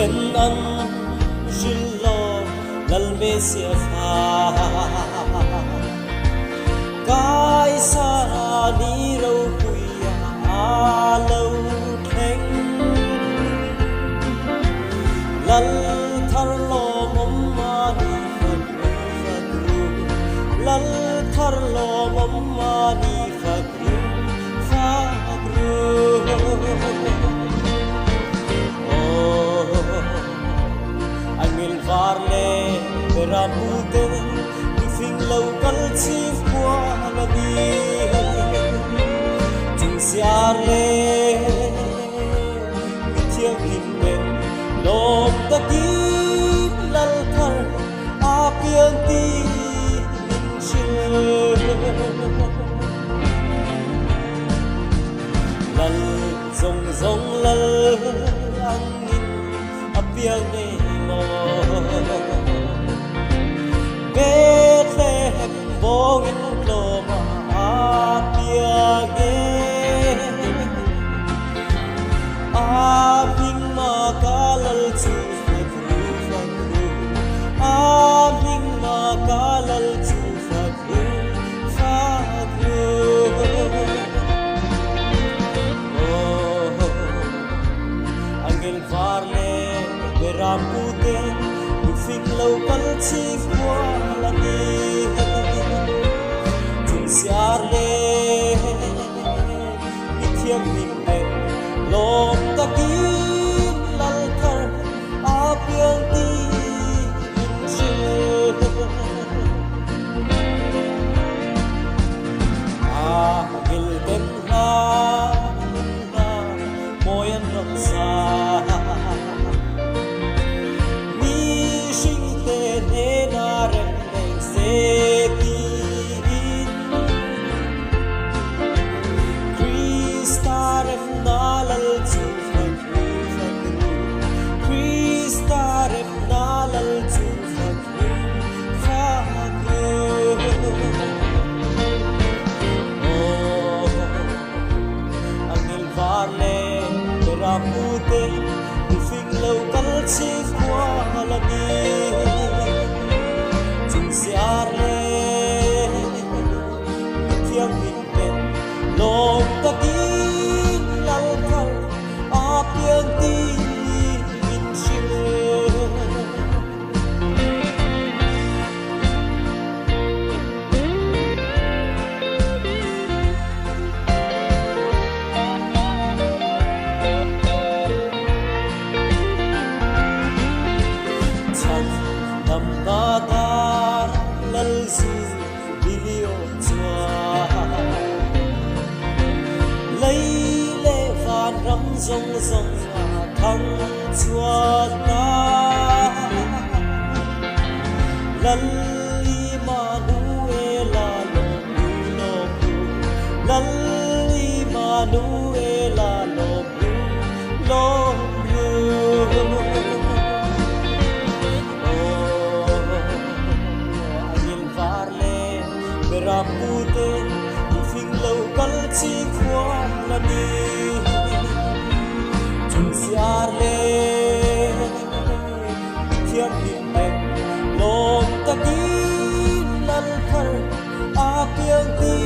bên ăn xin lo lần mê sẽ pha cái xa đi đâu quỳ lâu thánh lần thar lo mom ma đi phật ru lần thar lo mom ma đi phật ru anh will varle beran ute phình lâu cắn chim qua là đi chung xa lê chiếc hình bên lom ta kín lal thar áp yang ti min lal rong rong lal ang in áp yang ne mo Bethlehem bongin loma apiage aming makalal chu fakru aming makalal chu fakru angel varle beram pute phình lâu cắn chim qua là đi chung xa lê thiêng hình đẹp lom ta kín lal thar áp yang ti gil tem na moyan ram sa Pute phình lâu cắn chim qua là đi chung xa lê thiêng hình đẹp lom ta kín lal thar áp yang ti min Dar lal zu bilio chua lấy lệ van rắm rong rong thăng chua ta lal Immanuela lo lal Immanuela lo Pute phình lâu cắn chim qua là đi chung xa lê thiêng hình đẹp lom ta kín lal thar áp yang ti